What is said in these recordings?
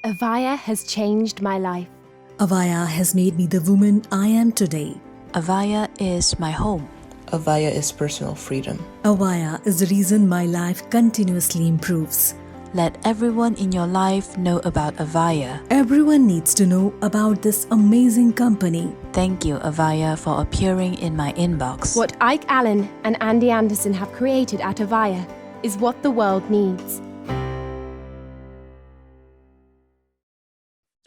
AVAIYA has changed my life. AVAIYA has made me the woman I am today. AVAIYA is my home. AVAIYA is personal freedom. AVAIYA is the reason my life continuously improves. Let everyone in your life know about AVAIYA. Everyone needs to know about this amazing company. Thank you, AVAIYA, for appearing in my inbox. What Ike Allen and Andy Anderson have created at AVAIYA is what the world needs.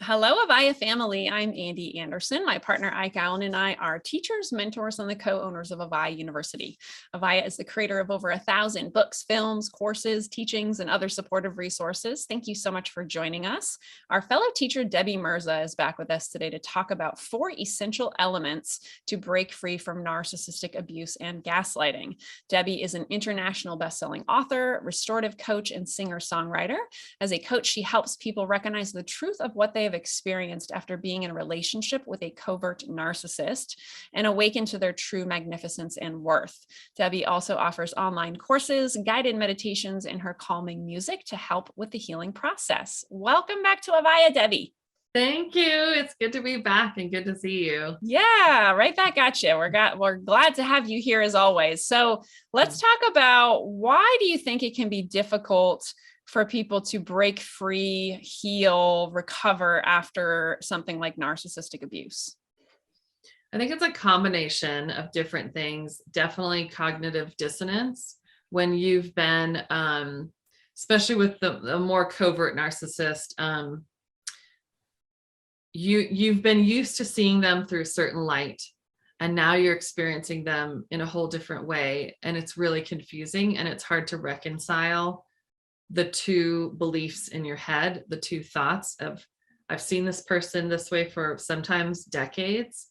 Hello, AVAIYA family. I'm Andy Anderson. My partner, Ike Allen, and I are teachers, mentors, and the co-owners of AVAIYA University. AVAIYA is the creator of over 1,000 books, films, courses, teachings, and other supportive resources. Thank you so much for joining us. Our fellow teacher, Debbie Mirza, is back with us today to talk about 4 essential elements to break free from narcissistic abuse and gaslighting. Debbie is an international best-selling author, restorative coach, and singer-songwriter. As a coach, she helps people recognize the truth of what they have experienced after being in a relationship with a covert narcissist and awaken to their true magnificence and worth. Debbie also offers online courses, guided meditations, and her calming music to help with the healing process. Welcome back to AVAIYA, Debbie. Thank you. It's good to be back and good to see you. Yeah, right back at you. We're glad to have you here as always. So let's talk about, why do you think it can be difficult for people to break free, heal, recover after something like narcissistic abuse? I think it's a combination of different things. Definitely cognitive dissonance. When you've been, especially with the more covert narcissist, you've been used to seeing them through a certain light, and now you're experiencing them in a whole different way. And it's really confusing, and it's hard to reconcile the two beliefs in your head, the two thoughts of, I've seen this person this way for sometimes decades,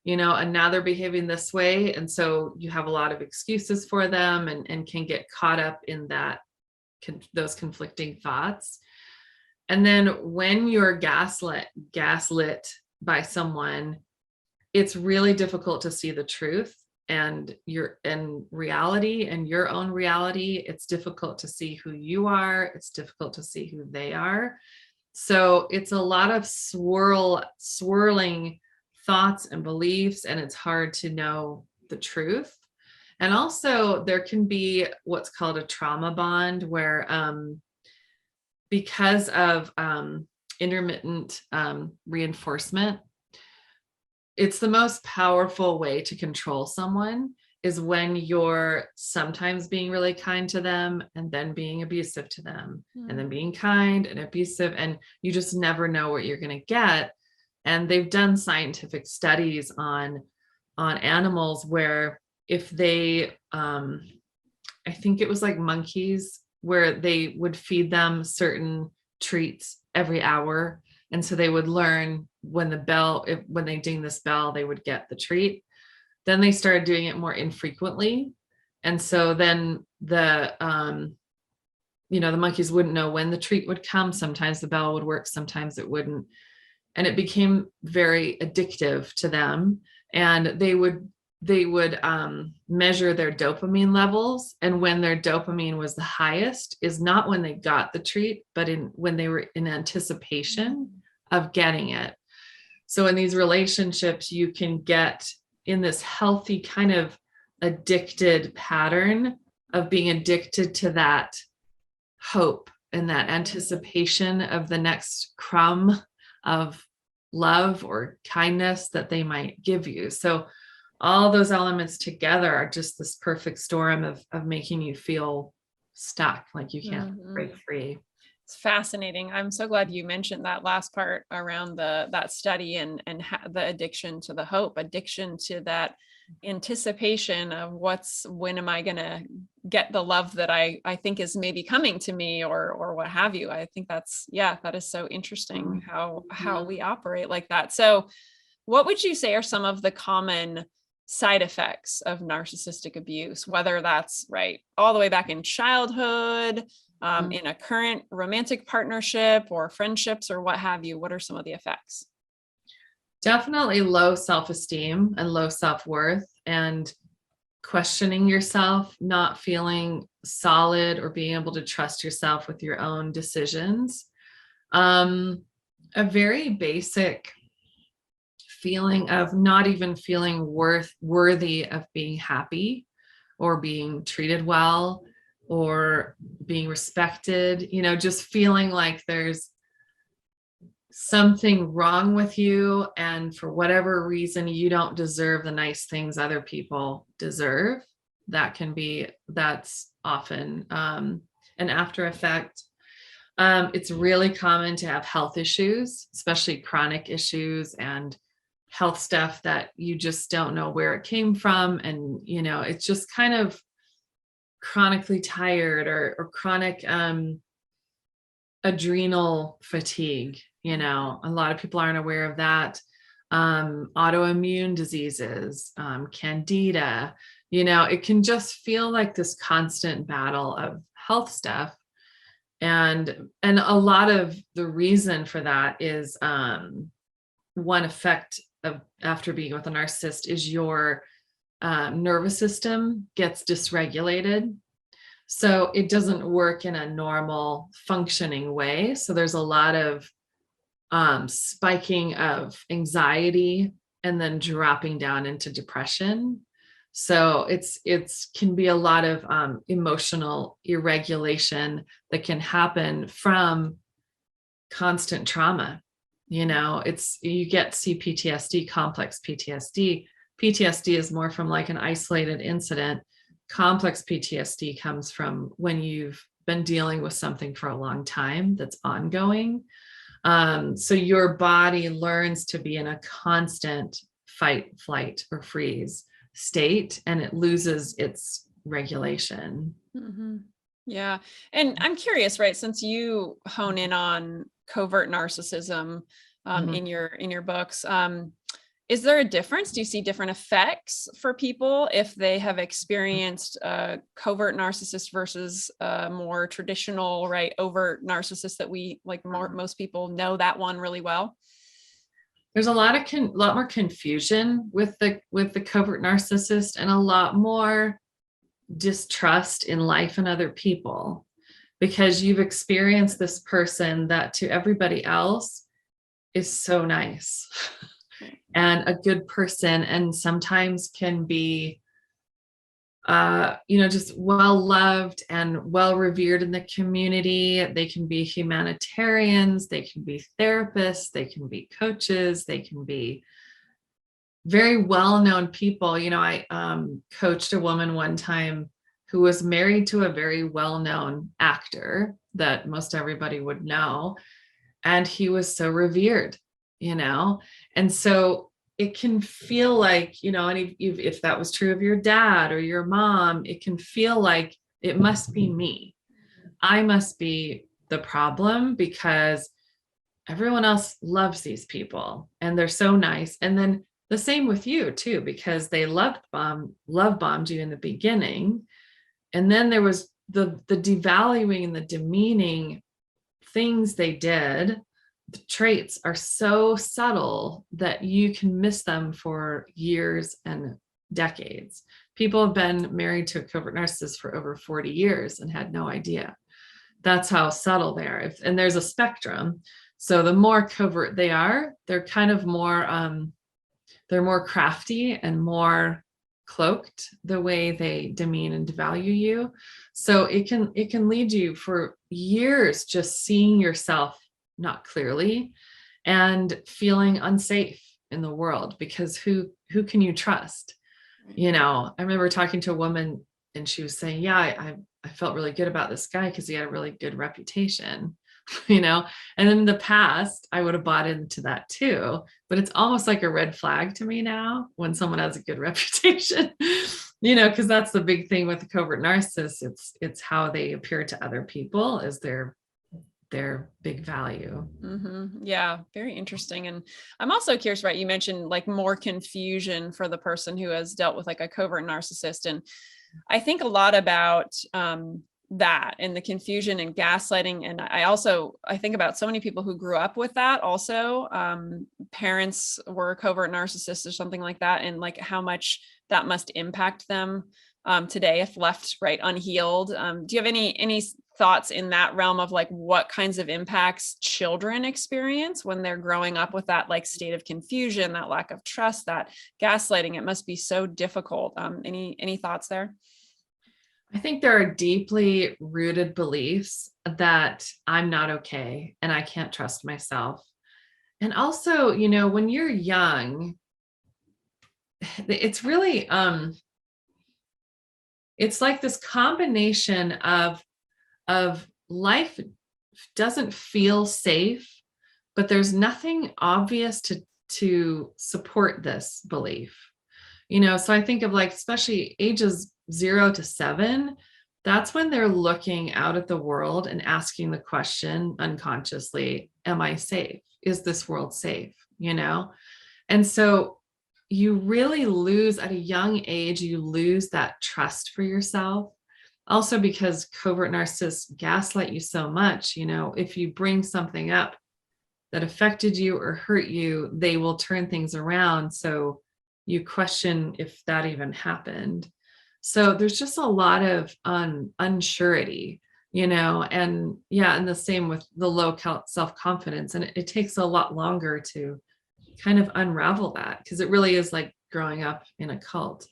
and now they're behaving this way. And so you have a lot of excuses for them and can get caught up in those conflicting thoughts. And then when you're gaslit by someone, it's really difficult to see the truth and your reality and your own reality. It's difficult to see who you are. It's difficult to see who they are. So it's a lot of swirling thoughts and beliefs, and it's hard to know the truth. And also there can be what's called a trauma bond, where because of intermittent reinforcement, it's the most powerful way to control someone, is when you're sometimes being really kind to them and then being abusive to them, and then being kind and abusive, and you just never know what you're going to get. And they've done scientific studies on animals where if they, I think it was like monkeys, where they would feed them certain treats every hour. And so they would learn when they ding this bell, they would get the treat. Then they started doing it more infrequently. And so then the monkeys wouldn't know when the treat would come. Sometimes the bell would work, sometimes it wouldn't. And it became very addictive to them. And they would measure their dopamine levels. And when their dopamine was the highest is not when they got the treat, but when they were in anticipation of getting it. So in these relationships, you can get in this healthy kind of addicted pattern of being addicted to that hope and that anticipation of the next crumb of love or kindness that they might give you. So all those elements together are just this perfect storm of making you feel stuck, like you can't break free. It's fascinating. I'm so glad you mentioned that last part around that study and the addiction to the hope, addiction to that anticipation of when am I going to get the love that I think is maybe coming to me, or what have you. I think that is so interesting how we operate like that. So what would you say are some of the common side effects of narcissistic abuse, whether that's all the way back in childhood, in a current romantic partnership or friendships or what have you? What are some of the effects? Definitely low self-esteem and low self-worth, and questioning yourself, not feeling solid or being able to trust yourself with your own decisions. a very basic feeling of not even feeling worthy of being happy or being treated well or being respected, just feeling like there's something wrong with you, and for whatever reason you don't deserve the nice things other people deserve. That's often an after effect. It's really common to have health issues, especially chronic issues and health stuff that you just don't know where it came from. And, it's just kind of chronically tired or chronic adrenal fatigue. A lot of people aren't aware of that. Autoimmune diseases, candida, it can just feel like this constant battle of health stuff. And a lot of the reason for that is one effect of after being with a narcissist is your nervous system gets dysregulated. So it doesn't work in a normal functioning way. So there's a lot of spiking of anxiety and then dropping down into depression. So it's can be a lot of emotional irregulation that can happen from constant trauma. You get CPTSD, complex PTSD. PTSD is more from like an isolated incident. Complex PTSD comes from when you've been dealing with something for a long time that's ongoing. So your body learns to be in a constant fight, flight, or freeze state, and it loses its regulation. Mm-hmm. Yeah. And I'm curious, right? Since you hone in on covert narcissism in your books, is there a difference? Do you see different effects for people if they have experienced a covert narcissist versus a more traditional, right, overt narcissist that we like most people know that one really well? There's a lot more confusion with the covert narcissist and a lot more distrust in life and other people, because you've experienced this person that to everybody else is so nice and a good person, and sometimes can be just well loved and well revered in the community. They can be humanitarians, they can be therapists, they can be coaches, they can be very well-known people. I coached a woman one time who was married to a very well-known actor that most everybody would know, and he was so revered, and so it can feel like, and if that was true of your dad or your mom, it can feel like it must be me. I must be the problem because everyone else loves these people and they're so nice. And then the same with you too, because they love bombed you in the beginning. And then there was the devaluing and the demeaning things they did. The traits are so subtle that you can miss them for years and decades. People have been married to a covert narcissist for over 40 years and had no idea. That's how subtle they are. And there's a spectrum. So the more covert they are, they're kind of more, they're more crafty and more cloaked the way they demean and devalue you. So it can lead you for years just seeing yourself not clearly and feeling unsafe in the world, because who can you trust? I remember talking to a woman and she was saying, yeah, I felt really good about this guy because he had a really good reputation, and in the past I would have bought into that too, but it's almost like a red flag to me now when someone has a good reputation, because that's the big thing with the covert narcissist. It's how they appear to other people as their big value. Mm-hmm. Yeah, very interesting. And I'm also curious, right? You mentioned like more confusion for the person who has dealt with like a covert narcissist. And I think a lot about that and the confusion and gaslighting. And I think about so many people who grew up with that also. Parents were covert narcissists or something like that. And like how much that must impact them today if left right unhealed. Do you have any thoughts in that realm of like what kinds of impacts children experience when they're growing up with that like state of confusion, that lack of trust, that gaslighting? It must be so difficult. Any thoughts there? I think there are deeply rooted beliefs that I'm not okay and I can't trust myself. And also, you know, when you're young, it's really, it's like this combination of life doesn't feel safe, but there's nothing obvious to support this belief. You know, so I think of like, especially ages 0 to 7, that's when they're looking out at the world and asking the question unconsciously, am I safe? Is this world safe? You know? And so you really lose at a young age, you lose that trust for yourself. Also because covert narcissists gaslight you so much, you know, if you bring something up that affected you or hurt you, they will turn things around. So you question if that even happened. So there's just a lot of unsurety, you know, and yeah, and the same with the low self-confidence. And it takes a lot longer to kind of unravel that because it really is like growing up in a cult.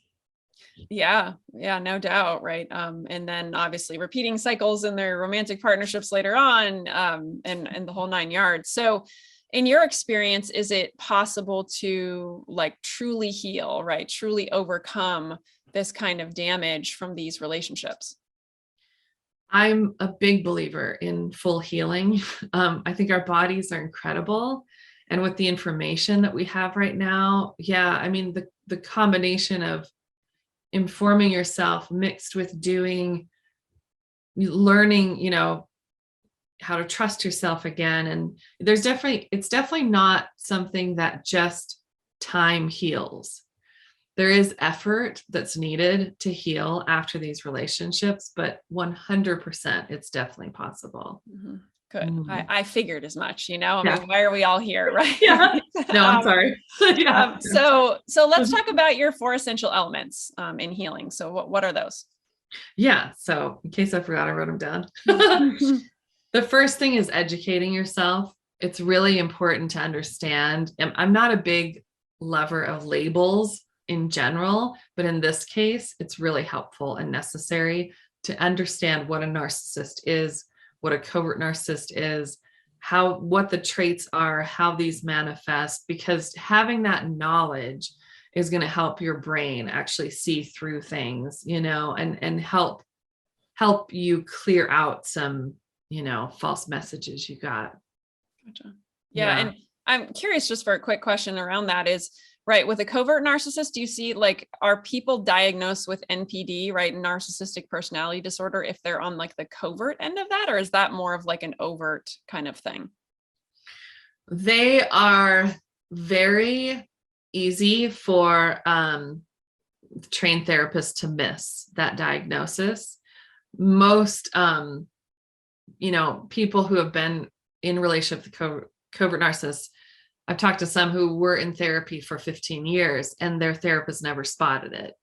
Yeah, no doubt. Right. And then obviously repeating cycles in their romantic partnerships later on, and the whole 9 yards. So in your experience, is it possible to like truly heal, right? Truly overcome this kind of damage from these relationships? I'm a big believer in full healing. I think our bodies are incredible. And with the information that we have right now, yeah, I mean, the combination of informing yourself mixed with learning, you know, how to trust yourself again. And it's definitely not something that just time heals. There is effort that's needed to heal after these relationships, but 100% it's definitely possible. Mm-hmm. Good. Mm. I figured as much, you know, I Yeah. mean, why are we all here? Right. Yeah. No, I'm sorry. Yeah. So let's talk about your 4 essential elements in healing. So what are those? Yeah. So in case I forgot, I wrote them down. The first thing is educating yourself. It's really important to understand. And I'm not a big lover of labels in general, but in this case, it's really helpful and necessary to understand what a narcissist is, what a covert narcissist is, what the traits are, how these manifest, because having that knowledge is going to help your brain actually see through things, you know, and help you clear out some, you know, false messages you got. Gotcha. Yeah. And I'm curious, just for a quick question around that is, right, with a covert narcissist, do you see like, are people diagnosed with NPD, right, narcissistic personality disorder, if they're on like the covert end of that, or is that more of like an overt kind of thing? They are very easy for trained therapists to miss that diagnosis. Most you know, people who have been in relationship with covert narcissists, I've talked to some who were in therapy for 15 years and their therapist never spotted it,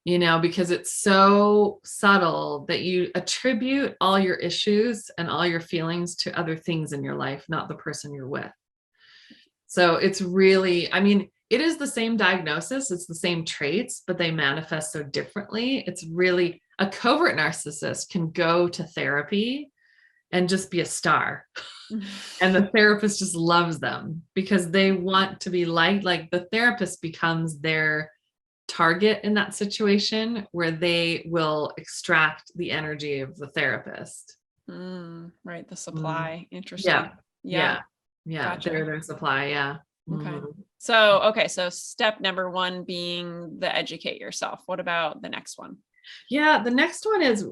you know, because it's so subtle that you attribute all your issues and all your feelings to other things in your life, not the person you're with. So it's really, I mean, it is the same diagnosis, it's the same traits, but they manifest so differently. It's really, a covert narcissist can go to therapy and just be a star. And the therapist just loves them because they want to be liked. Like the therapist becomes their target in that situation where they will extract the energy of the therapist. Right. The supply. Interesting. Yeah. Gotcha. They're their supply. Yeah. Okay. So step number 1 being the educate yourself. What about the next one? Yeah. The next one is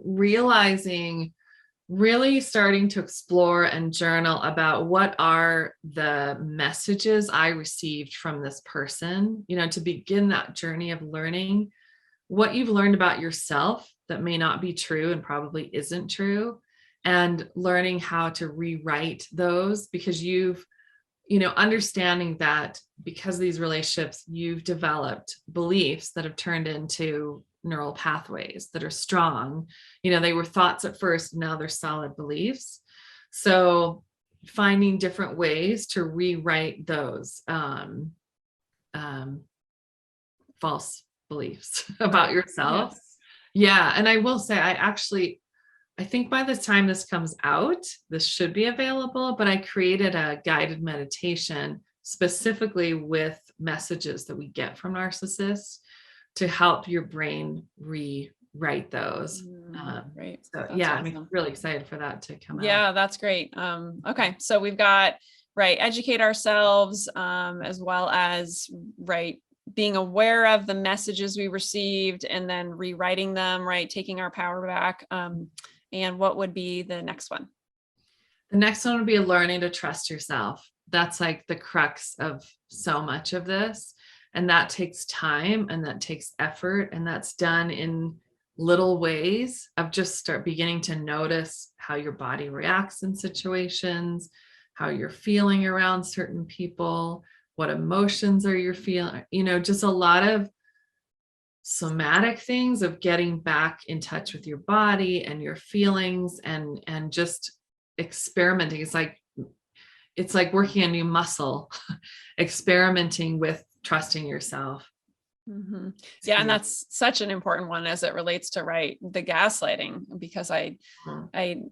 really starting to explore and journal about what are the messages I received from this person, you know, to begin that journey of learning what you've learned about yourself that may not be true and probably isn't true, and learning how to rewrite those because understanding that because of these relationships, you've developed beliefs that have turned into neural pathways that are strong. You know, they were thoughts at first, now they're solid beliefs. So finding different ways to rewrite those false beliefs about yourself. Yes. Yeah. And I will say, I think by the time this comes out, this should be available, but I created a guided meditation specifically with messages that we get from narcissists to help your brain rewrite those. Right. So That's yeah, awesome. I'm really excited for that to come out. Yeah, that's great. Okay. So we've got, right, educate ourselves, as well as, right, being aware of the messages we received and then rewriting them, right, taking our power back. And what would be the next one? The next one would be learning to trust yourself. That's like the crux of so much of this. And that takes time and that takes effort. And that's done in little ways of just start beginning to notice how your body reacts in situations, how you're feeling around certain people, what emotions are you feeling, you know, just a lot of somatic things of getting back in touch with your body and your feelings and just experimenting. It's like working a new muscle, experimenting with trusting yourself. Mm-hmm. Yeah. And that's such an important one as it relates to, right, the gaslighting, because I,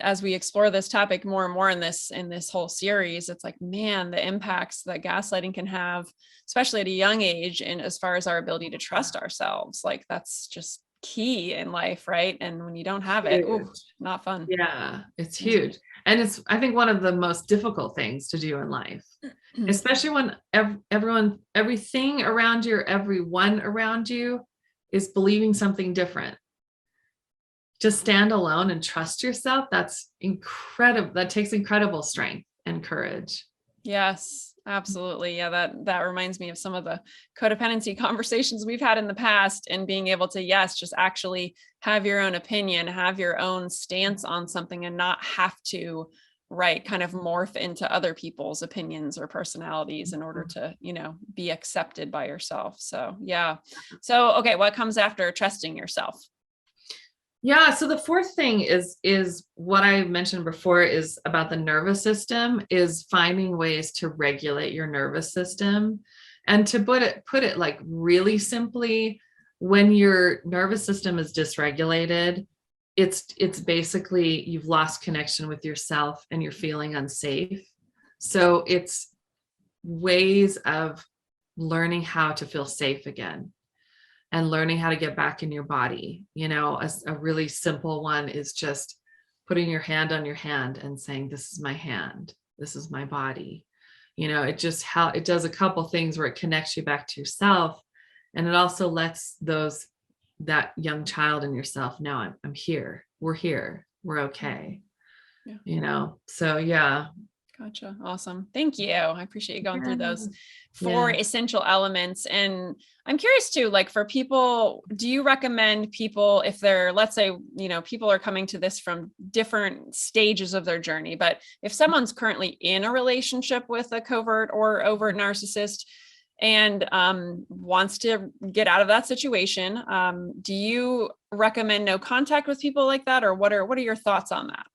as we explore this topic more and more in this whole series, it's like, man, the impacts that gaslighting can have, especially at a young age, and as far as our ability to trust ourselves, like that's just key in life. Right. And when you don't have it, ooh, not fun. Yeah, it's huge. And it's, I think, one of the most difficult things to do in life, especially when everything around you, or everyone around you is believing something different. Just stand alone and trust yourself. That's incredible. That takes incredible strength and courage. Yes, absolutely. Yeah, that reminds me of some of the codependency conversations we've had in the past, and being able to, yes, just actually have your own opinion, have your own stance on something, and not have to, right, kind of morph into other people's opinions or personalities in order to, you know, be accepted by yourself. So, yeah. So, okay, what comes after trusting yourself? Yeah. So the fourth thing is what I mentioned before, is about the nervous system, is finding ways to regulate your nervous system. And to put it like really simply, when your nervous system is dysregulated, it's basically you've lost connection with yourself and you're feeling unsafe. So it's ways of learning how to feel safe again, and learning how to get back in your body. You know, a really simple one is just putting your hand on your hand and saying, this is my hand, this is my body. You know, it does a couple things where it connects you back to yourself. And it also lets that young child in yourself know, I'm here, we're okay. Yeah. You know, so yeah. Gotcha. Awesome. Thank you. I appreciate you going through those 4 essential elements. And I'm curious too, like for people, do you recommend people, if they're, let's say, you know, people are coming to this from different stages of their journey, but if someone's currently in a relationship with a covert or overt narcissist and wants to get out of that situation, do you recommend no contact with people like that? Or what are your thoughts on that?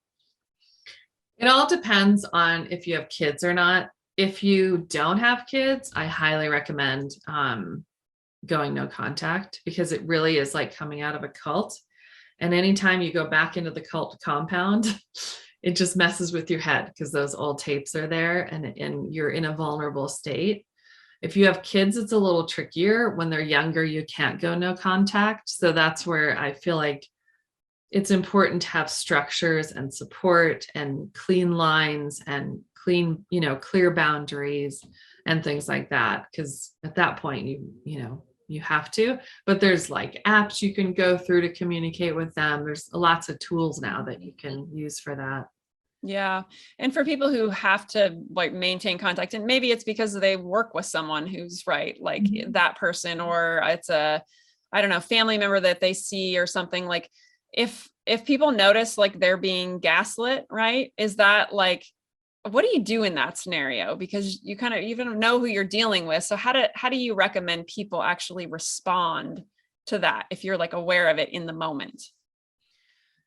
It all depends on if you have kids or not. If you don't have kids, I highly recommend going no contact, because it really is like coming out of a cult. And anytime you go back into the cult compound, it just messes with your head, because those old tapes are there and you're in a vulnerable state. If you have kids, it's a little trickier. When they're younger, you can't go no contact. So that's where I feel like it's important to have structures and support and clean lines and clear boundaries and things like that. Because at that point, you have to, but there's like apps you can go through to communicate with them. There's lots of tools now that you can use for that. Yeah. And for people who have to like maintain contact, and maybe it's because they work with someone who's right, like that person, or it's I don't know, family member that they see or something, like if people notice like they're being gaslit, right? Is that like, what do you do in that scenario? Because you kind of even know who you're dealing with. So how do you recommend people actually respond to that if you're like aware of it in the moment?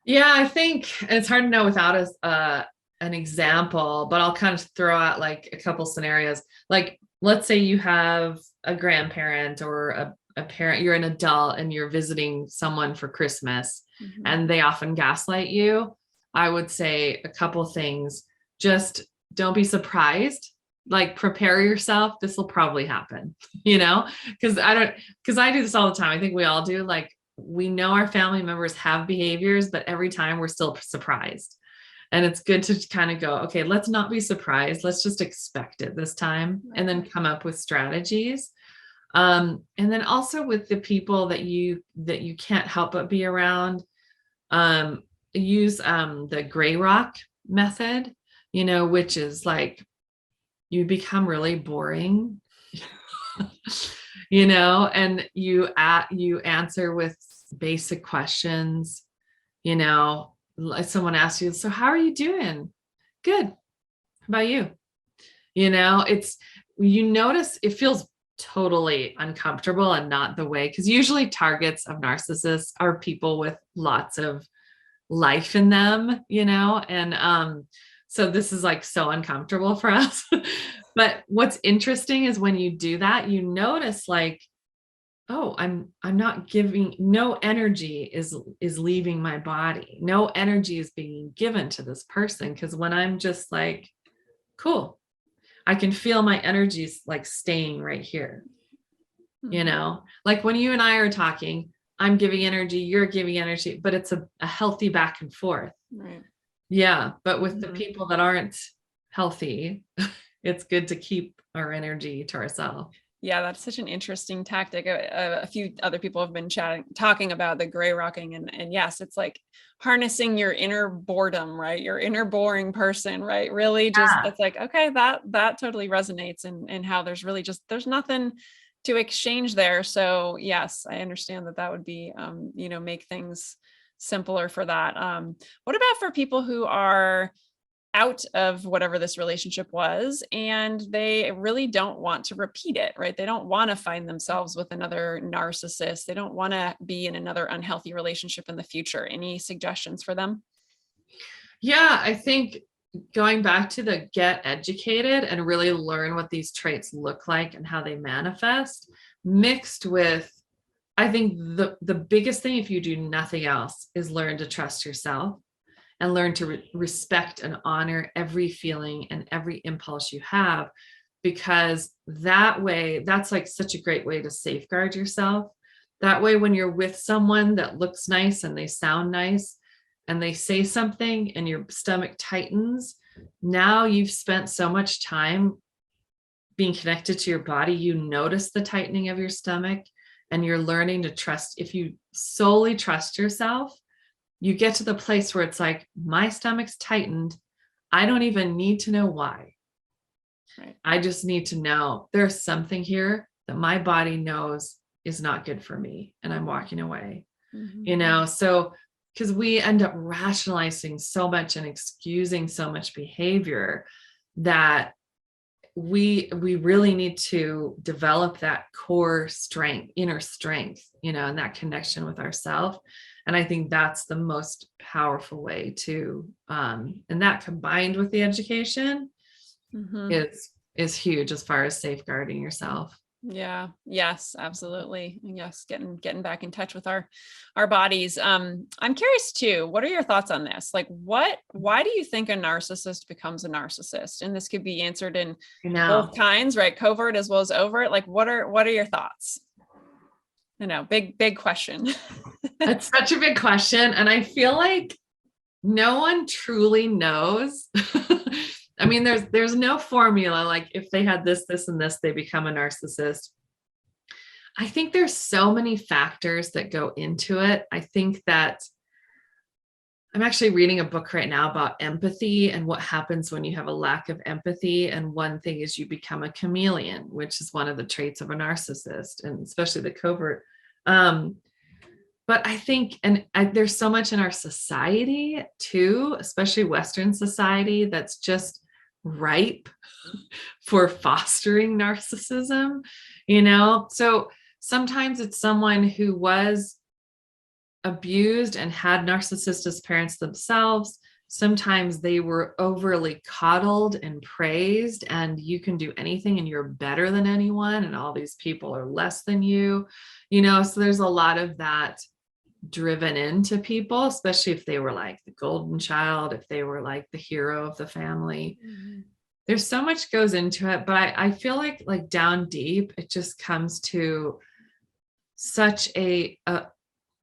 Yeah, I think it's hard to know without an example, but I'll kind of throw out like a couple scenarios. Like, let's say you have a grandparent or a parent, you're an adult and you're visiting someone for Christmas, and they often gaslight you. I would say a couple things. Just don't be surprised. Like, prepare yourself. This will probably happen, because I do this all the time. I think we all do. Like, we know our family members have behaviors, but every time we're still surprised. And it's good to kind of go, okay, let's not be surprised. Let's just expect it this time, and then come up with strategies. And then also with the people that you can't help but be around, use the gray rock method, which is like, you become really boring, and you answer with basic questions. Like someone asks you, so how are you doing? Good. How about you? It's, notice it feels totally uncomfortable and not the way, because usually targets of narcissists are people with lots of life in them, and so this is like so uncomfortable for us. But what's interesting is when you do that, you notice like, oh, I'm not giving, no energy is leaving my body. No energy is being given to this person. Because when I'm just like, cool, I can feel my energies like staying right here. Like when you and I are talking, I'm giving energy, you're giving energy, but it's a healthy back and forth. Right. Yeah. But with the people that aren't healthy, it's good to keep our energy to ourselves. Yeah, that's such an interesting tactic. A few other people have been talking about the gray rocking, and yes, it's like harnessing your inner boredom, right? Your inner boring person, right? Really just, it's like, okay, that totally resonates, and how there's really just, there's nothing to exchange there. So yes, I understand that would be, make things simpler for that. What about for people who are out of whatever this relationship was, and they really don't want to repeat it, right? They don't want to find themselves with another narcissist. They don't want to be in another unhealthy relationship in the future. Any suggestions for them? Yeah, I think going back to the get educated and really learn what these traits look like and how they manifest, mixed with, I think the biggest thing, if you do nothing else, is learn to trust yourself and learn to respect and honor every feeling and every impulse you have, because that way, that's like such a great way to safeguard yourself. That way, when you're with someone that looks nice and they sound nice and they say something and your stomach tightens, now you've spent so much time being connected to your body, you notice the tightening of your stomach, and you're learning to trust. If you solely trust yourself, you get to the place where it's like, my stomach's tightened. I don't even need to know why. Right. I just need to know there's something here that my body knows is not good for me, and I'm walking away. So because we end up rationalizing so much and excusing so much behavior, that we really need to develop that core strength, inner strength, and that connection with ourselves. And I think that's the most powerful way to, and that combined with the education is huge as far as safeguarding yourself. Yeah. Yes, absolutely. Yes. Getting back in touch with our bodies. I'm curious too, what are your thoughts on this? Like why do you think a narcissist becomes a narcissist? And this could be answered in both kinds, right? Covert as well as overt. Like what are your thoughts? Big question. That's such a big question. And I feel like no one truly knows. I mean, there's no formula, like if they had this, and this, they become a narcissist. I think there's so many factors that go into it. I think that I'm actually reading a book right now about empathy and what happens when you have a lack of empathy. And one thing is you become a chameleon, which is one of the traits of a narcissist, and especially the covert. But I think, there's so much in our society too, especially Western society, that's just ripe for fostering narcissism, so sometimes it's someone who was abused and had narcissistic parents themselves. Sometimes they were overly coddled and praised, and you can do anything and you're better than anyone, and all these people are less than you, so there's a lot of that driven into people, especially if they were like the golden child, if they were like the hero of the family. There's so much goes into it, but I feel like down deep, it just comes to such a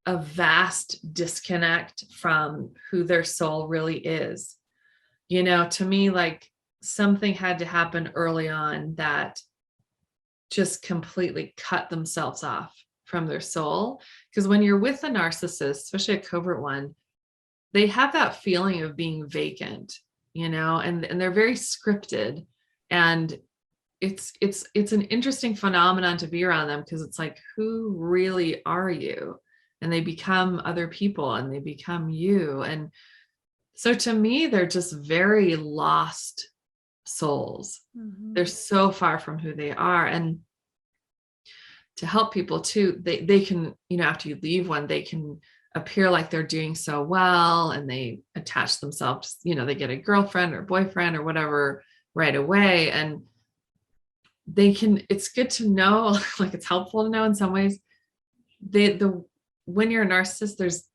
vast disconnect from who their soul really is. To me, like something had to happen early on that just completely cut themselves off from their soul. Because when you're with a narcissist, especially a covert one, they have that feeling of being vacant, and they're very scripted. And it's an interesting phenomenon to be around them, because it's like, who really are you? And they become other people and they become you. And so to me, they're just very lost souls. They're so far from who they are. And to help people too, they can, after you leave one, they can appear like they're doing so well, and they attach themselves, they get a girlfriend or boyfriend or whatever right away. And it's good to know, like it's helpful to know in some ways, when you're a narcissist, there's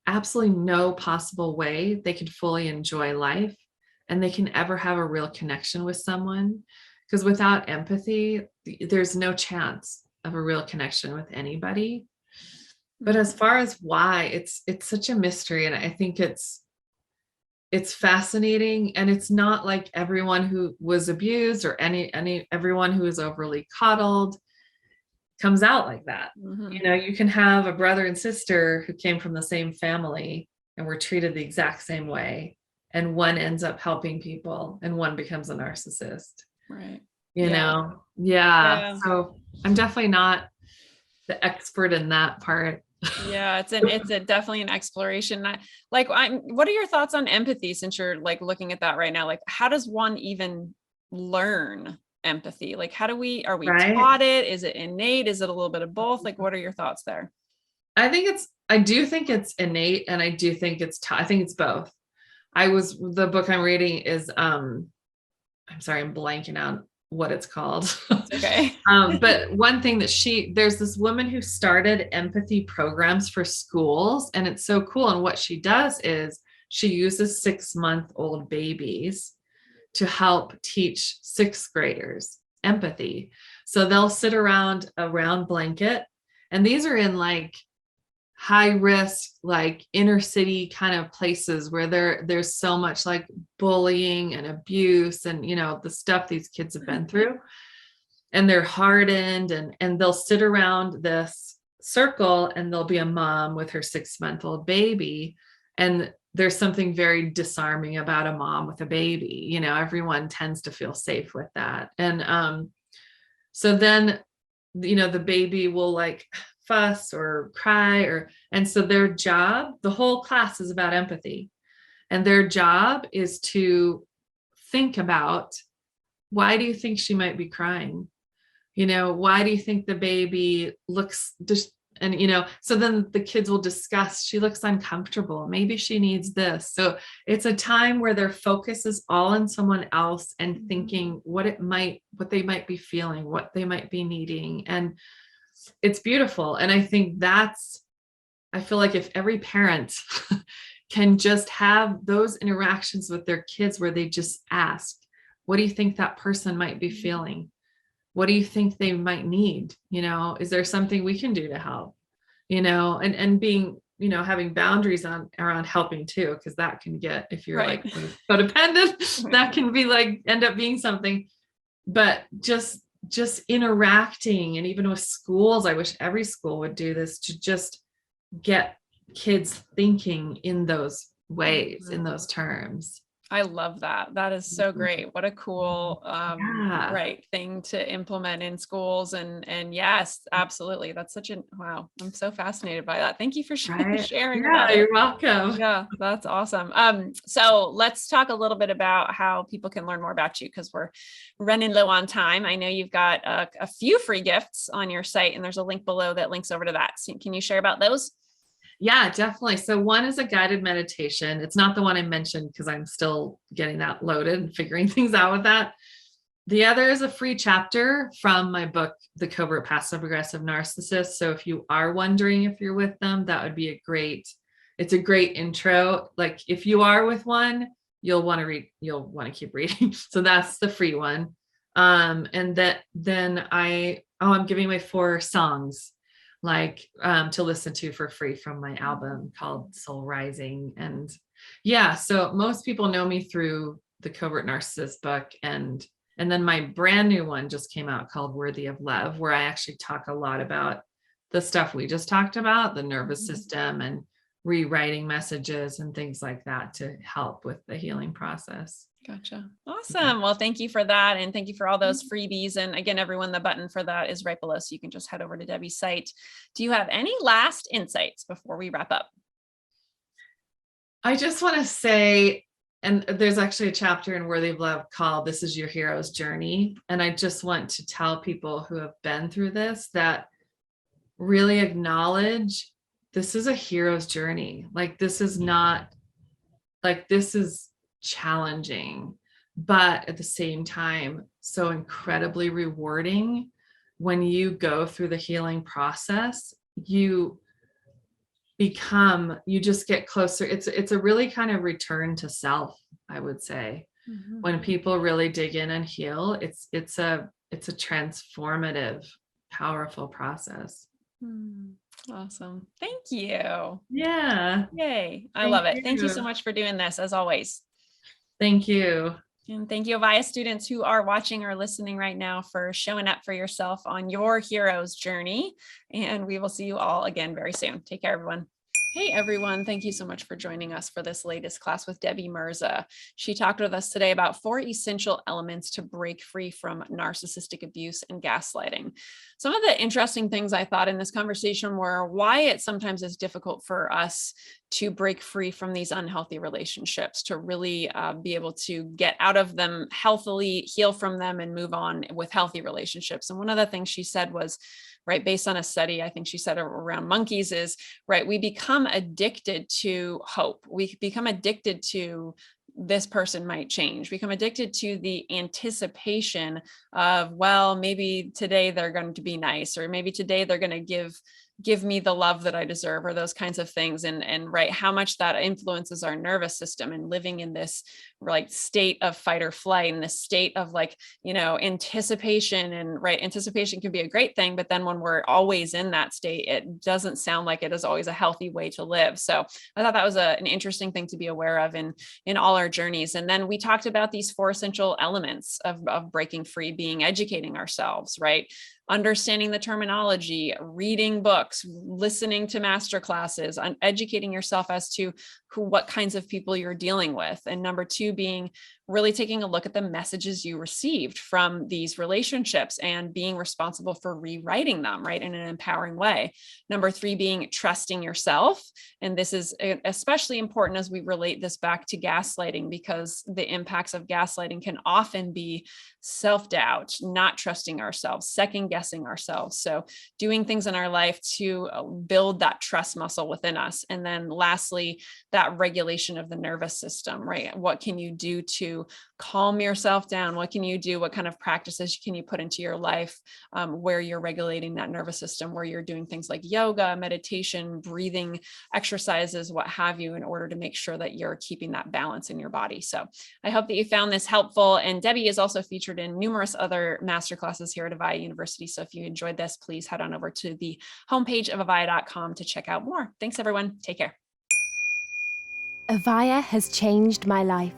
absolutely no possible way they can fully enjoy life and they can ever have a real connection with someone, because without empathy, there's no chance of a real connection with anybody. But as far as why, it's such a mystery. And I think it's fascinating. And it's not like everyone who was abused or everyone who is overly coddled comes out like that. You can have a brother and sister who came from the same family and were treated the exact same way, and one ends up helping people and one becomes a narcissist. Right. Yeah. So I'm definitely not the expert in that part. Yeah, it's definitely an exploration. What are your thoughts on empathy, since you're like looking at that right now? Like, how does one even learn empathy? Like, are we taught it? Is it innate? Is it a little bit of both? Like, what are your thoughts there? I do think it's innate, and I do think it's taught. I think it's both. The book I'm reading is, I'm sorry, I'm blanking out what it's called. Okay. But one thing there's this woman who started empathy programs for schools, and it's so cool. And what she does is she uses 6-month-old babies to help teach 6th graders empathy. So they'll sit around a round blanket, and these are in like high risk, like inner city kind of places where there's so much like bullying and abuse and, the stuff these kids have been through, and they're hardened, and they'll sit around this circle, and there'll be a mom with her 6-month-old baby. And there's something very disarming about a mom with a baby. Everyone tends to feel safe with that. And so then, the baby will like fuss or cry, and so their job, the whole class is about empathy. And their job is to think about, why do you think she might be crying? Why do you think the baby looks just, and, so then the kids will discuss, she looks uncomfortable. Maybe she needs this. So it's a time where their focus is all on someone else and thinking what they might be feeling, what they might be needing. And it's beautiful. And I think I feel like if every parent can just have those interactions with their kids where they just ask, what do you think that person might be feeling? What do you think they might need? Is there something we can do to help? And being, having boundaries around helping too, because that can get, if you're right. like codependent, that can be like, end up being something. But just interacting, and even with schools, I wish every school would do this, to just get kids thinking in those ways, in those terms. I love that. That is so great. What a cool, Yeah. right thing to implement in schools. And yes, absolutely. That's such a, wow. I'm so fascinated by that. Thank you for Right. sharing Yeah, about it. you're welcome. Yeah, that's awesome. So let's talk a little bit about how people can learn more about you, because we're running low on time. I know you've got a few free gifts on your site, and there's a link below that links over to that. So can you share about those? Yeah, definitely. So one is a guided meditation. It's not the one I mentioned because I'm still getting that loaded and figuring things out with that. The other is a free chapter from my book, The Covert Passive Aggressive Narcissist. So if you are wondering if you're with them, that would be it's a great intro. Like if you are with one, you'll want to keep reading. So that's the free one. And then I'm giving away 4 songs to listen to for free from my album called Soul Rising. And yeah, so most people know me through the Covert Narcissist book, and then my brand new one just came out called Worthy of Love, where I actually talk a lot about the stuff we just talked about, the nervous system and rewriting messages and things like that to help with the healing process. Gotcha. Awesome. Well, thank you for that. And thank you for all those freebies. And again, everyone, the button for that is right below. So you can just head over to Debbie's site. Do you have any last insights before we wrap up? I just want to say, and there's actually a chapter in Worthy of Love called This Is Your Hero's Journey. And I just want to tell people who have been through this that really acknowledge this is a hero's journey. This is challenging, but at the same time, so incredibly rewarding. When you go through the healing process, you just get closer. It's a really kind of return to self, I would say. Mm-hmm. When people really dig in and heal, it's a transformative, powerful process. Awesome. Thank you. Yeah. Yay. I love it. Thank you so much for doing this, as always. Thank you. And thank you, AVAIYA students who are watching or listening right now, for showing up for yourself on your hero's journey. And we will see you all again very soon. Take care, everyone. Hey, everyone. Thank you so much for joining us for this latest class with Debbie Mirza. She talked with us today about 4 essential elements to break free from narcissistic abuse and gaslighting. Some of the interesting things I thought in this conversation were why it sometimes is difficult for us to break free from these unhealthy relationships, to really be able to get out of them healthily, heal from them, and move on with healthy relationships. And one of the things she said was, right, based on a study, I think she said around monkeys, is right, we become addicted to hope. We become addicted to this person might change, become addicted to the anticipation of, well, maybe today they're going to be nice, or maybe today they're going to give me the love that I deserve, or those kinds of things. And right, how much that influences our nervous system, and living in this state of fight or flight, and this state of anticipation. And right, anticipation can be a great thing, but then when we're always in that state, it doesn't sound like it is always a healthy way to live. So I thought that was an interesting thing to be aware of in all our journeys. And then we talked about these 4 essential elements of breaking free, being educating ourselves, right? Understanding the terminology, reading books, listening to masterclasses, educating yourself as to what kinds of people you're dealing with. And number 2 being really taking a look at the messages you received from these relationships and being responsible for rewriting them, right, in an empowering way. Number 3 being trusting yourself. And this is especially important as we relate this back to gaslighting, because the impacts of gaslighting can often be self-doubt, not trusting ourselves, second guessing ourselves. So doing things in our life to build that trust muscle within us. And then lastly, that regulation of the nervous system, right? What can you do to calm yourself down? What can you do? What kind of practices can you put into your life where you're regulating that nervous system, where you're doing things like yoga, meditation, breathing exercises, what have you, in order to make sure that you're keeping that balance in your body. So I hope that you found this helpful. And Debbie is also featured in numerous other masterclasses here at AVAIYA University. So if you enjoyed this, please head on over to the homepage of AVAIYA.com to check out more. Thanks, everyone. Take care. AVAIYA has changed my life.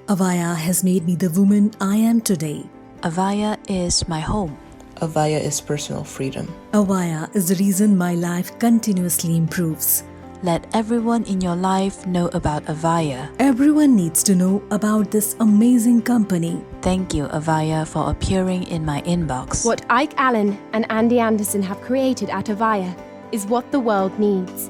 AVAIYA has made me the woman I am today. AVAIYA is my home. AVAIYA is personal freedom. AVAIYA is the reason my life continuously improves. Let everyone in your life know about AVAIYA. Everyone needs to know about this amazing company. Thank you, AVAIYA, for appearing in my inbox. What Ike Allen and Andy Anderson have created at AVAIYA is what the world needs.